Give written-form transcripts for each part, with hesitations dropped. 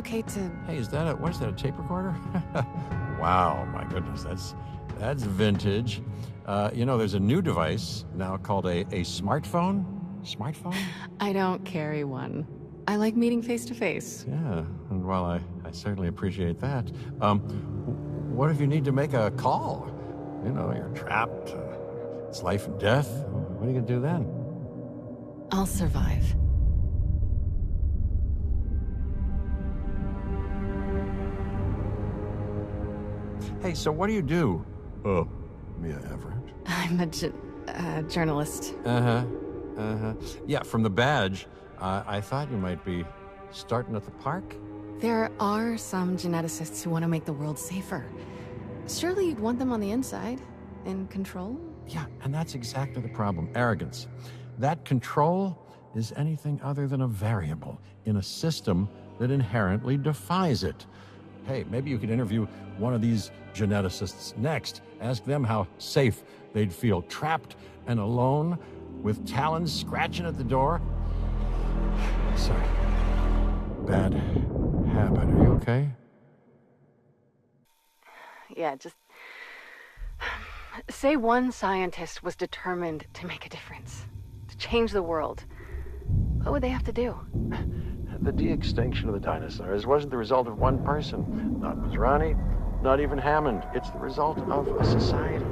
okay to... Hey, what is that, a tape recorder? Wow, my goodness, that's vintage. There's a new device now called a smartphone. Smartphone? I don't carry one. I like meeting face to face. Yeah, and well, I certainly appreciate that. What if you need to make a call? You're trapped. It's life and death. What are you gonna do then? I'll survive. Hey, so what do you do? Oh, Mia Everett. I'm a journalist. Yeah, from the badge, I thought you might be starting at the park. There are some geneticists who want to make the world safer. Surely you'd want them on the inside, in control? Yeah, and that's exactly the problem, arrogance. That control is anything other than a variable in a system that inherently defies it. Hey, maybe you could interview one of these geneticists next. Ask them how safe they'd feel trapped and alone with talons scratching at the door. Sorry. Bad habit. Are you okay? Yeah, just... Say one scientist was determined to make a difference, to change the world. What would they have to do? The de-extinction of the dinosaurs wasn't the result of one person. Not Masrani, not even Hammond. It's the result of a society,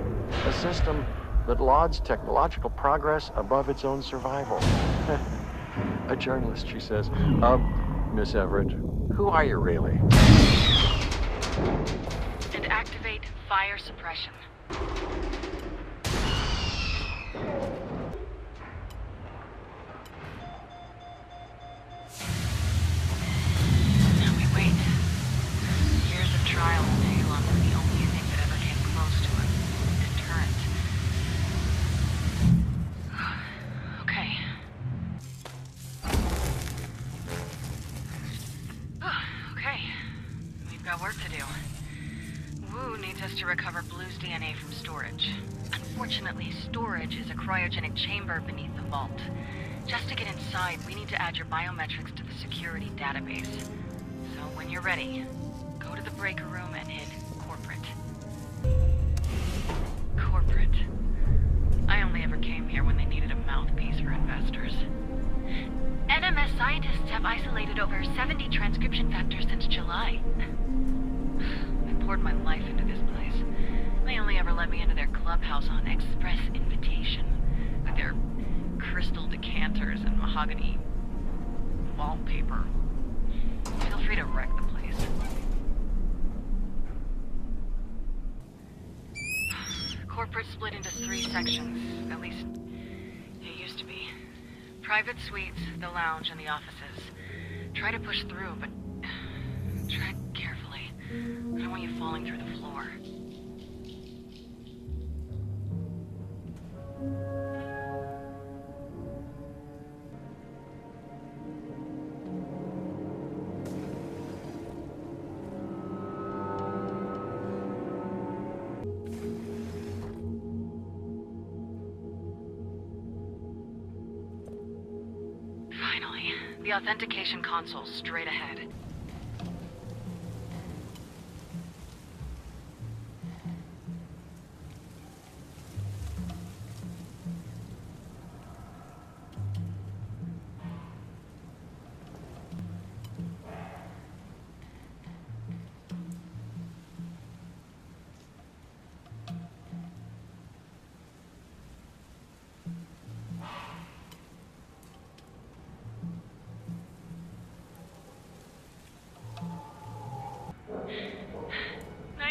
a system that lauds technological progress above its own survival. A journalist, she says. Miss Everett, who are you really? And activate fire suppression. Now we wait. Years of trial and fail on the only thing that ever came close to a deterrent. Okay. Okay. We've got work to do. Wu needs us to recover Blue's DNA from storage. Unfortunately, storage is a cryogenic chamber beneath the vault. Just to get inside, we need to add your biometrics to the security database. So when you're ready, go to the breaker room and hit corporate. Corporate. I only ever came here when they needed a mouthpiece for investors. NMS scientists have isolated over 70 transcription factors since July. I poured my life into this place. They only ever let me into their clubhouse on express invitation, with their crystal decanters and mahogany wallpaper. Feel free to wreck the place. Corporate split into 3 sections, at least it used to be. Private suites, the lounge, and the offices. Try to push through, but tread carefully. I don't want you falling through the floor. Finally, the authentication console straight ahead.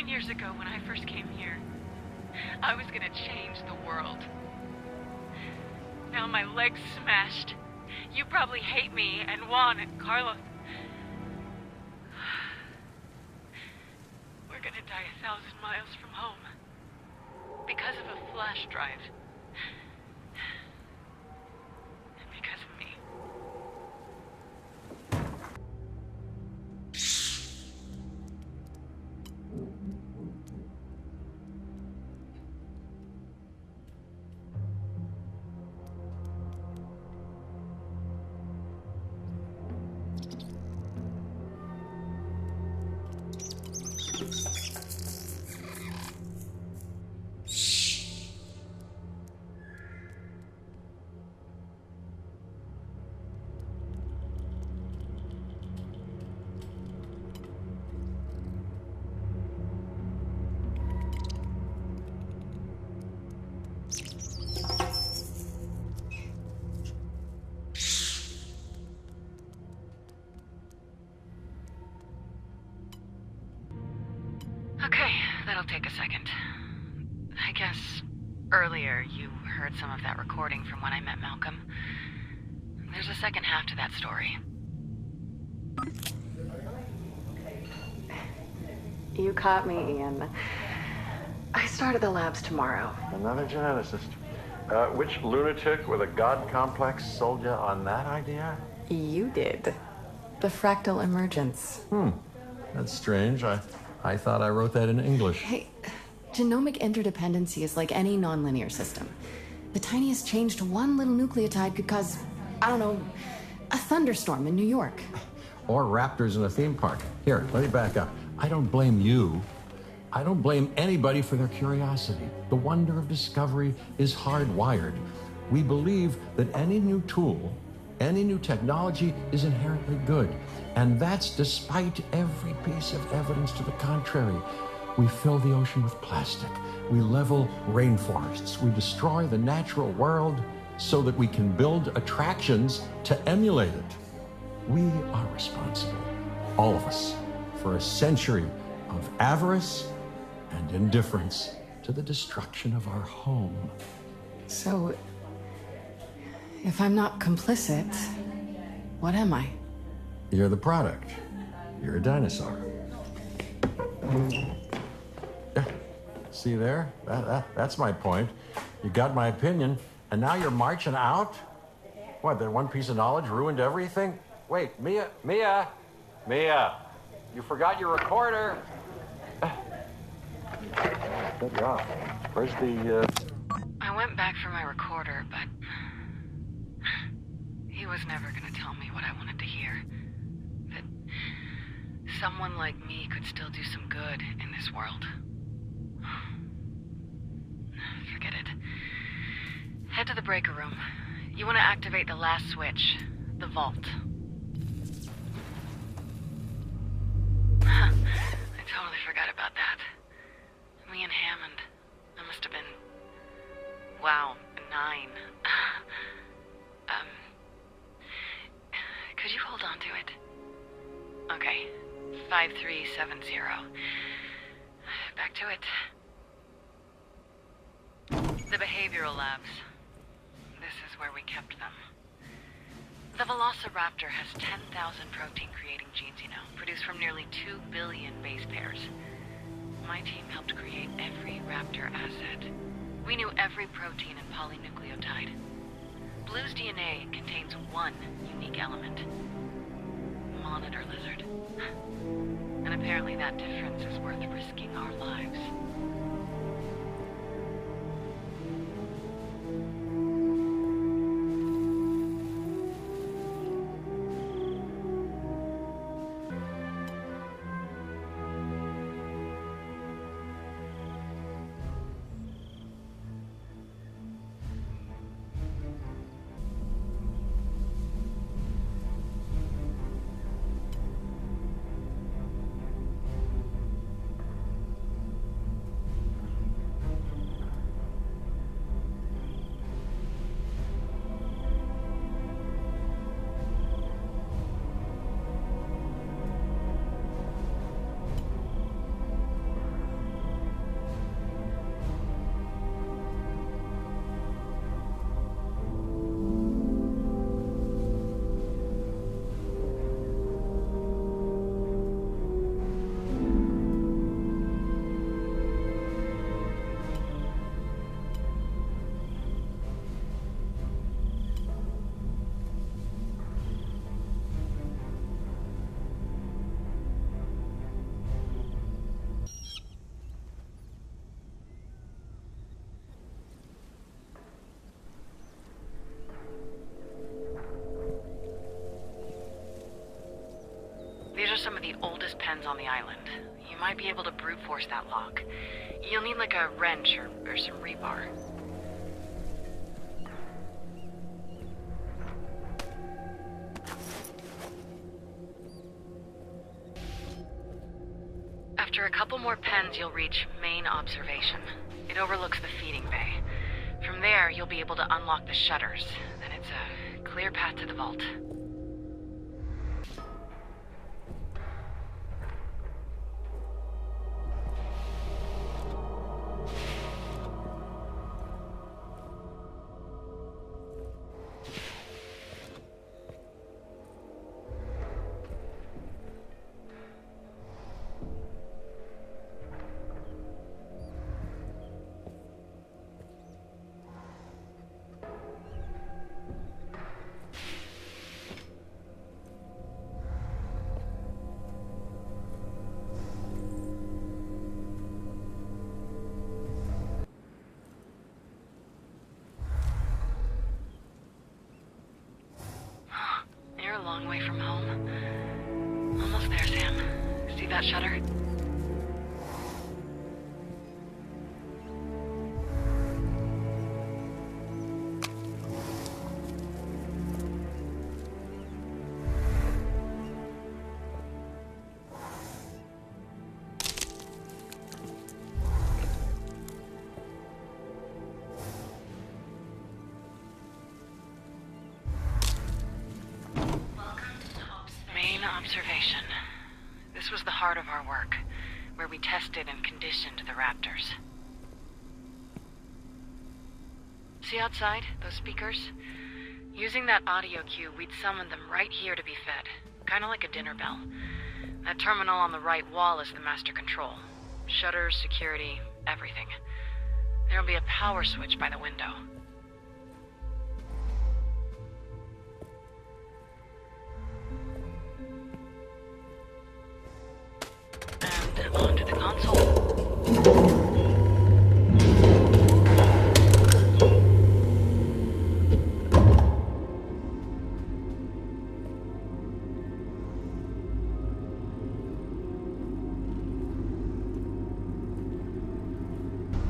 Years ago, when I first came here, I was gonna change the world. Now my leg's smashed. You probably hate me, and Juan, and Carlos. We're gonna die 1,000 miles from home. Because of a flash drive. And because of me. heard some of that recording from when I met Malcolm. There's a second half to that story. You caught me, Ian. I start at the labs tomorrow. Another geneticist. Which lunatic with a god complex sold you on that idea? You did. The fractal emergence. That's strange. I thought I wrote that in English. Hey, genomic interdependency is like any nonlinear system. The tiniest change to one little nucleotide could cause, I don't know, a thunderstorm in New York. Or raptors in a theme park. Here, let me back up. I don't blame you. I don't blame anybody for their curiosity. The wonder of discovery is hardwired. We believe that any new tool, any new technology is inherently good. And that's despite every piece of evidence to the contrary. We fill the ocean with plastic. We level rainforests. We destroy the natural world so that we can build attractions to emulate it. We are responsible, all of us, for a century of avarice and indifference to the destruction of our home. So, if I'm not complicit, what am I? You're the product. You're a dinosaur. See there? That's my point. You got my opinion, and now you're marching out? What, that one piece of knowledge ruined everything? Wait, Mia, you forgot your recorder. Good job. Where's the, I went back for my recorder, but he was never gonna tell me what I wanted to hear. That someone like me could still do some good in this world. Forget it. Head to the breaker room. You want to activate the last switch, the vault. I totally forgot about that. Me and Hammond. I must have been, wow, 9. Could you hold on to it? Okay, 5370. Back to it. The behavioral labs. This is where we kept them. The Velociraptor has 10,000 protein-creating genes, produced from nearly 2 billion base pairs. My team helped create every raptor asset. We knew every protein and polynucleotide. Blue's DNA contains one unique element. Monitor lizard. And apparently that difference is worth risking our lives. These are some of the oldest pens on the island. You might be able to brute force that lock. You'll need like a wrench or some rebar. After a couple more pens, you'll reach main observation. It overlooks the feeding bay. From there, you'll be able to unlock the shutters. Then it's a clear path to the vault. that shutter? Main observation. This was the heart of our work, where we tested and conditioned the raptors. See outside, those speakers? Using that audio cue, we'd summon them right here to be fed. Kinda like a dinner bell. That terminal on the right wall is the master control. Shutters, security, everything. There'll be a power switch by the window. And onto the console.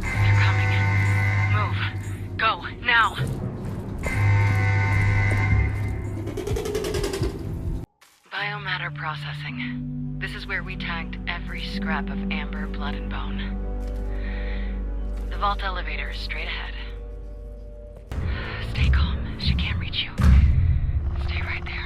They're coming. Move. Go, now. Biomatter processing. This is where we tagged every scrap of amber, blood, and bone. The vault elevator is straight ahead. Stay calm. She can't reach you. Stay right there.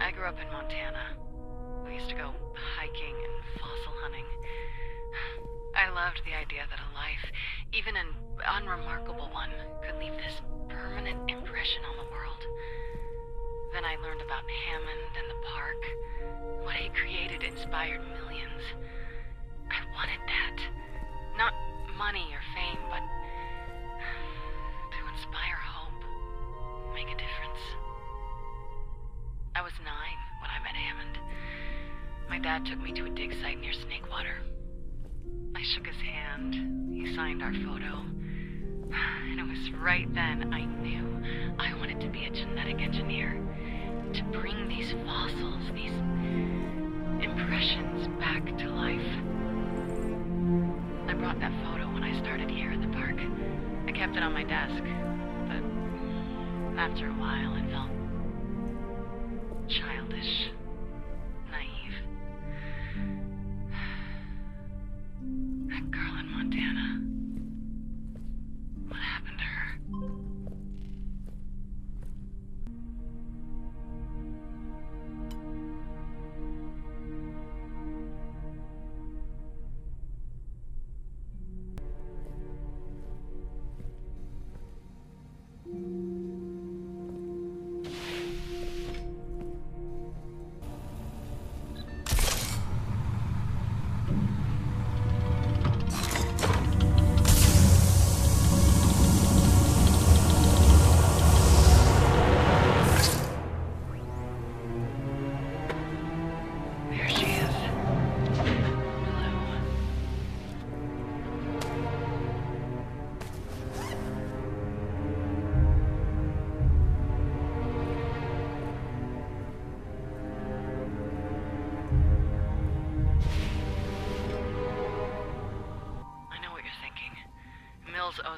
I grew up in Montana. We used to go hiking and fossil hunting. I loved the idea that a life, even an unremarkable one, could leave this permanent impression on the world. Then I learned about Hammond and the park. What he created inspired millions. I wanted that. Not money or fame, but to inspire hope, make a difference. I was 9 when I met Hammond. My dad took me to a dig site near Snakewater. I shook his hand. He signed our photo. And it was right then I knew I wanted to be a genetic engineer. To bring these fossils, these impressions back to life. I brought that photo when I started here at the park. I kept it on my desk, but after a while it felt childish, naive. That girl in Montana. What happened to her?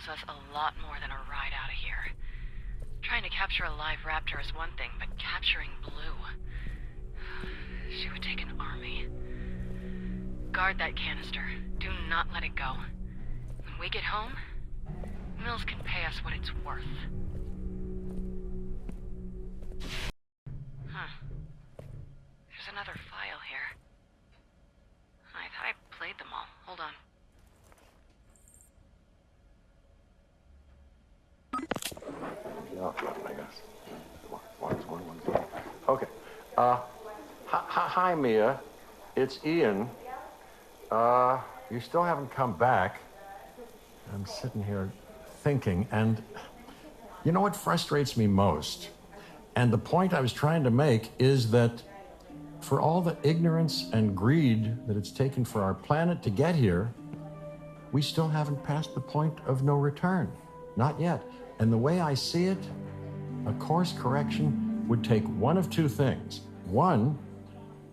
owes us a lot more than a ride out of here. Trying to capture a live raptor is one thing, but capturing Blue... She would take an army. Guard that canister. Do not let it go. When we get home, Mills can pay us what it's worth. Huh. There's another file here. I thought I played them all. Hold on. Yeah, I guess. One. Okay. Hi, Mia. It's Ian. You still haven't come back. I'm sitting here thinking, and you know what frustrates me most? And the point I was trying to make is that for all the ignorance and greed that it's taken for our planet to get here, we still haven't passed the point of no return. Not yet. And the way I see it, a course correction would take one of two things. One,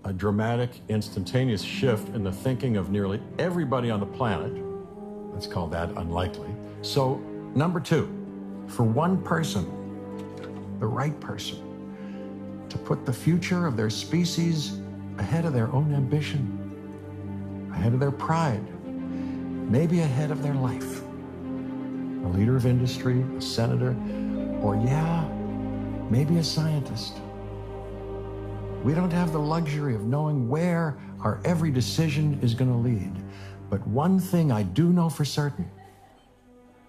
a dramatic, instantaneous shift in the thinking of nearly everybody on the planet. Let's call that unlikely. So, number two, for one person, the right person, to put the future of their species ahead of their own ambition, ahead of their pride, maybe ahead of their life. A leader of industry, a senator, or maybe a scientist. We don't have the luxury of knowing where our every decision is going to lead. But one thing I do know for certain,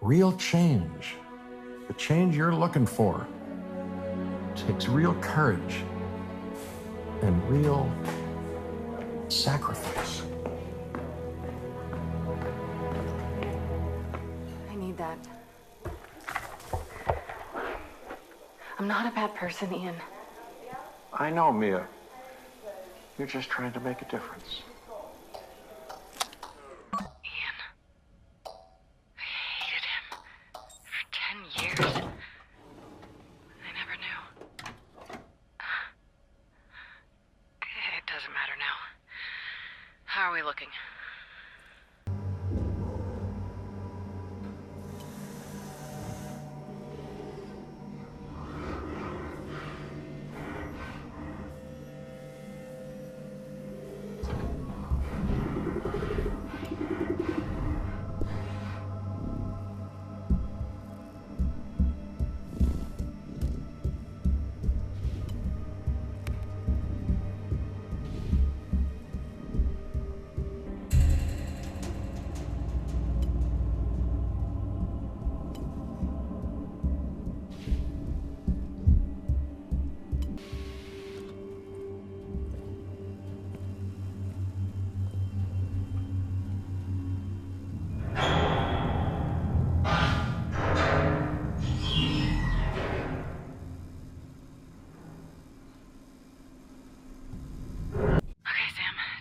real change, the change you're looking for, takes real courage and real sacrifice. I need that. I'm not a bad person, Ian. I know, Mia. You're just trying to make a difference. Ian. I hated him. For 10 years. I never knew. It doesn't matter now. How are we looking?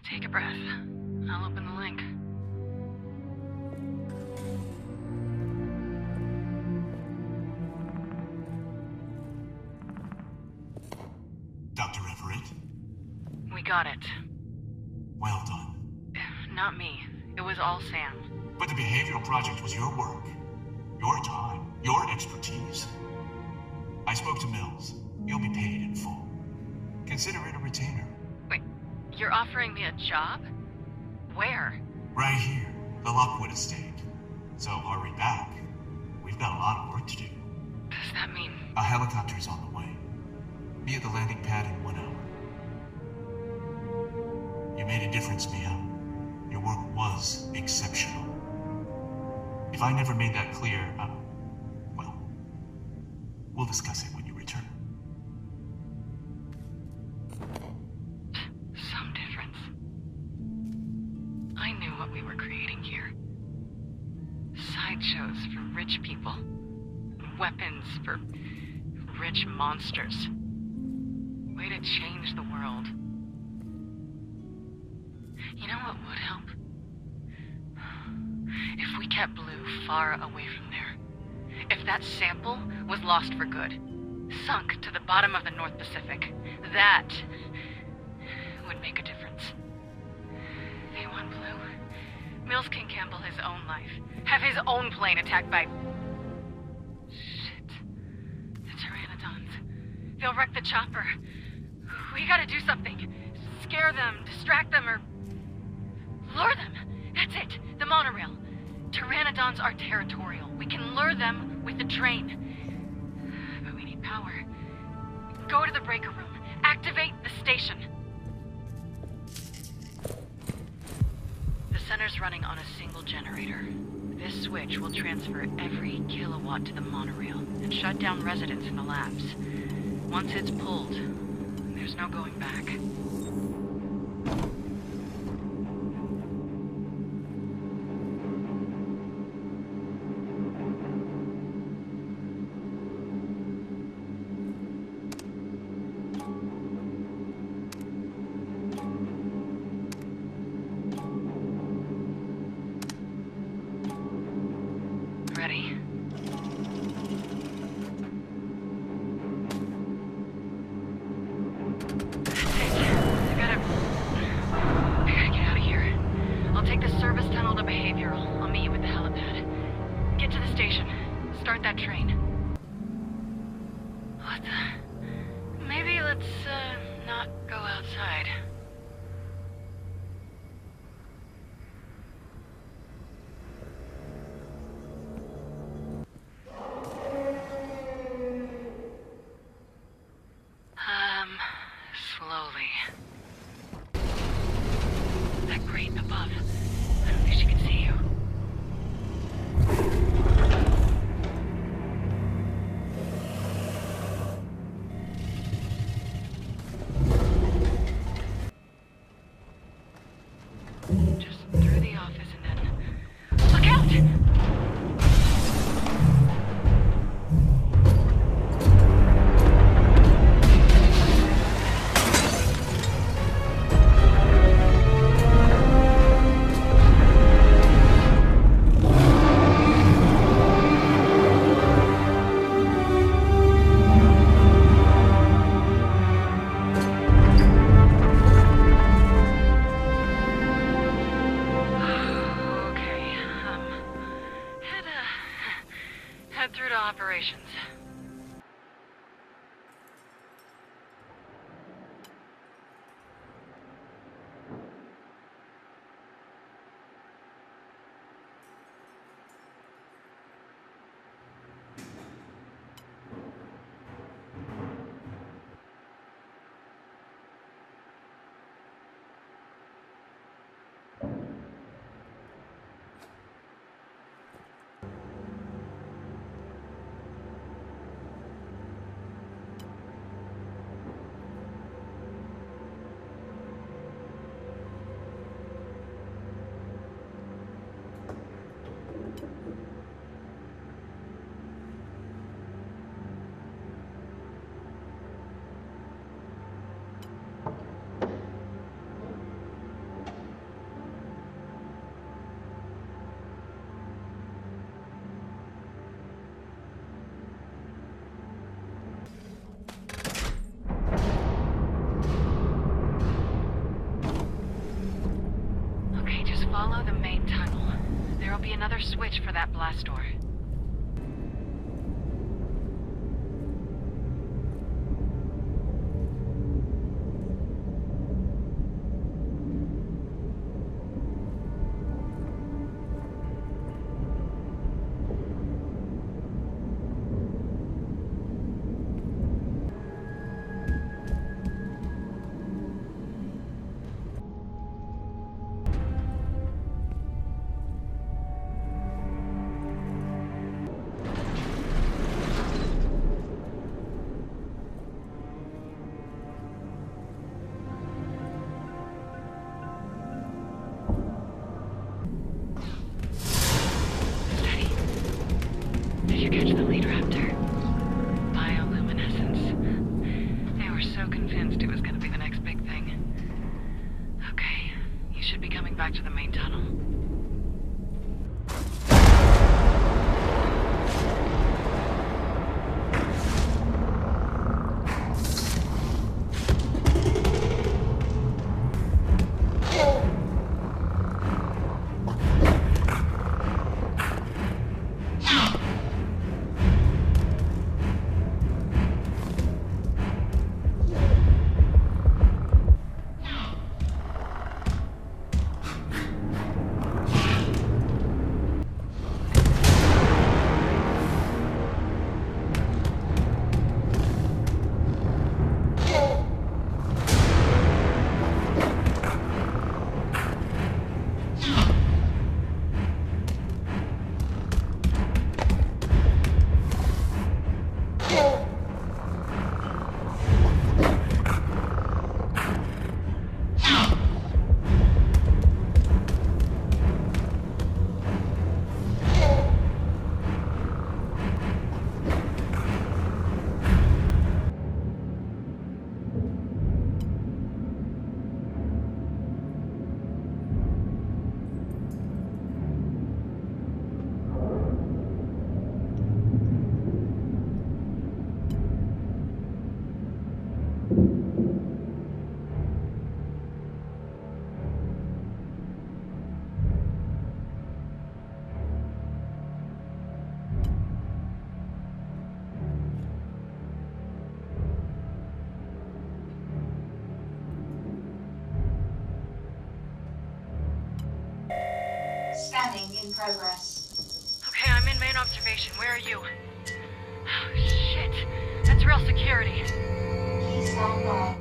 Take a breath. I'll open the link. Dr. Everett? We got it. Well done. Not me. It was all Sam. But the behavioral project was your work, your time, your expertise. I spoke to Mills. You'll be paid in full. Consider it a retainer. Wait, you're offering me a job? Where? Right here, the Lockwood estate. So hurry back. We've got a lot of work to do. Does that mean... A helicopter's on the way. Be at the landing pad in 1 hour. You made a difference, Mia. Your work was exceptional. If I never made that clear, well, we'll discuss it when you return. Some difference. I knew what we were creating here. Sideshows for rich people. Weapons for rich monsters. Way to change the world. You know what would help? If we kept Blue far away from there. If that sample was lost for good. Sunk to the bottom of the North Pacific. That would make a difference. They want Blue. Mills can gamble his own life. Have his own plane attacked by... Shit. The Pteranodons. They'll wreck the chopper. We gotta do something. Scare them, distract them, or... lure them. That's it. The monorail. Pteranodons are territorial. We can lure them with the train. But we need power. Go to the breaker room. Activate the station. The center's running on a single generator. This switch will transfer every kilowatt to the monorail and shut down residents in the labs. Once it's pulled, there's no going back. Ready. I gotta get out of here. I'll take the service tunnel to Behavioral. I'll meet you at the helipad. Get to the station. Start that train. What the... Maybe let's, not go outside. Slowly. That grate above. I don't think she can see you. Just through the office and then... Look out! Head through to operations. Follow the main tunnel. There'll be another switch for that blast door. progress. Okay, I'm in main observation. Where are you? Oh, shit. That's real security. Please stand by.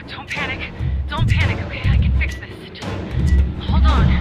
Don't panic. Don't panic, okay? I can fix this. Just hold on.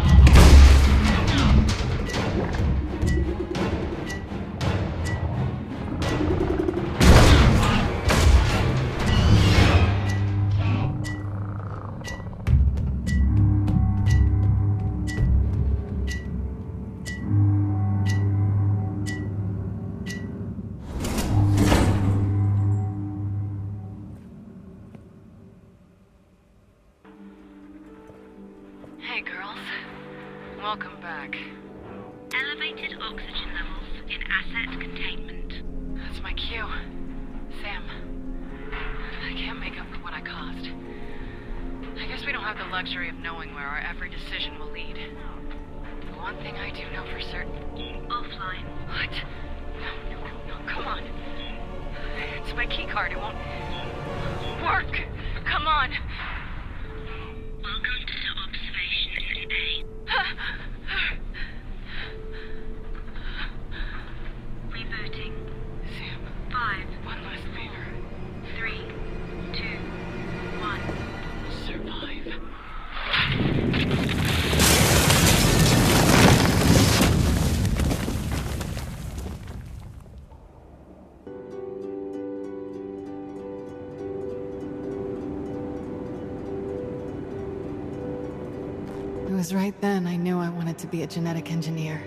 Hey, girls. Welcome back. Elevated oxygen levels in asset containment. That's my cue. Sam. I can't make up for what I caused. I guess we don't have the luxury of knowing where our every decision will lead. The one thing I do know for certain... Offline. What? No, come on. It's my key card. It won't work. Come on. Welcome to observation A. Rebooting. Sam, 5, one last favor. 3, 2, 1. Survive. It was right then I knew I wanted to be a genetic engineer.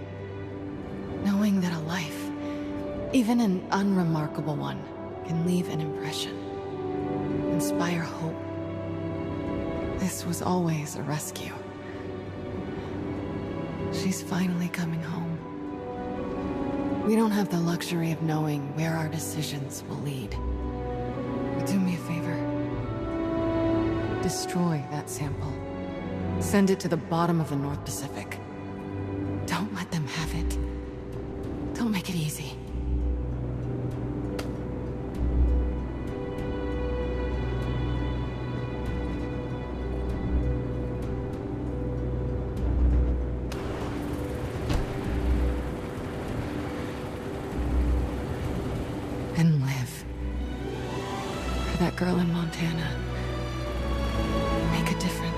Knowing that a life, even an unremarkable one, can leave an impression, inspire hope. This was always a rescue. She's finally coming home. We don't have the luxury of knowing where our decisions will lead. But do me a favor. Destroy that sample. Send it to the bottom of the North Pacific. Don't let them have it. Don't make it easy. And live. For that girl in Montana. Make a difference.